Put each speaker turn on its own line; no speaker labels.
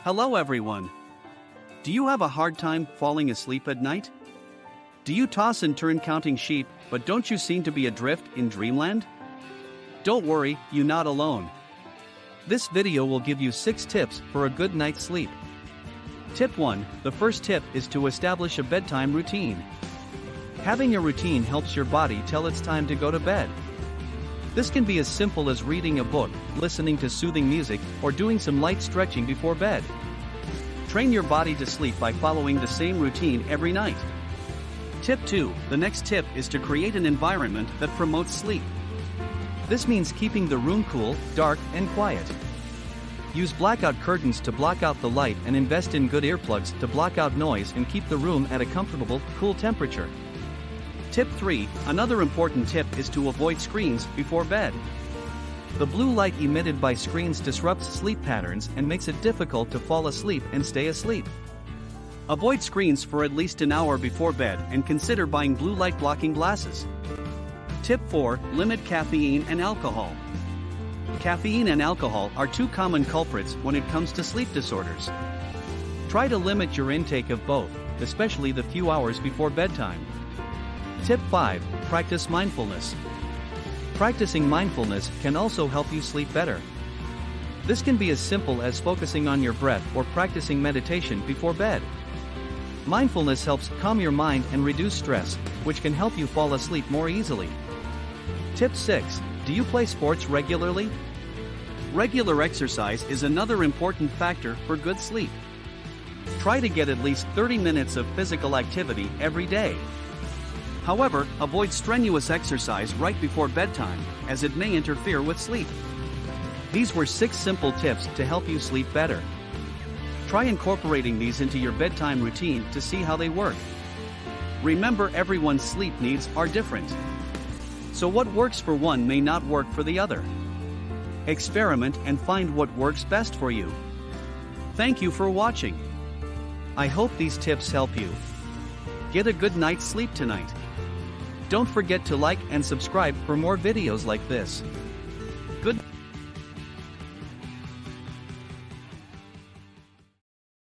Hello everyone. Do you have a hard time falling asleep at night? Do you toss and turn counting sheep, but don't you seem to be adrift in dreamland? Don't worry, you're not alone. This video will give you 6 tips for a good night's sleep. Tip 1. The first tip is to establish a bedtime routine. Having a routine helps your body tell it's time to go to bed. This can be as simple as reading a book, listening to soothing music, or doing some light stretching before bed. Train your body to sleep by following the same routine every night. Tip 2. The next tip is to create an environment that promotes sleep. This means keeping the room cool, dark, and quiet. Use blackout curtains to block out the light and invest in good earplugs to block out noise and keep the room at a comfortable, cool temperature. Tip 3. Another important tip is to avoid screens before bed. The blue light emitted by screens disrupts sleep patterns and makes it difficult to fall asleep and stay asleep. Avoid screens for at least an hour before bed and consider buying blue light blocking glasses. Tip 4. Limit caffeine and alcohol. Caffeine and alcohol are two common culprits when it comes to sleep disorders. Try to limit your intake of both, especially the few hours before bedtime. Tip 5. Practice mindfulness. Practicing mindfulness can also help you sleep better. This can be as simple as focusing on your breath or practicing meditation before bed. Mindfulness helps calm your mind and reduce stress, which can help you fall asleep more easily. Tip 6. Do you play sports regularly? Regular exercise is another important factor for good sleep. Try to get at least 30 minutes of physical activity every day. However, avoid strenuous exercise right before bedtime, as it may interfere with sleep. These were 6 simple tips to help you sleep better. Try incorporating these into your bedtime routine to see how they work. Remember, everyone's sleep needs are different. So what works for one may not work for the other. Experiment and find what works best for you. Thank you for watching. I hope these tips help you. Get a good night's sleep tonight. Don't forget to like and subscribe for more videos like this.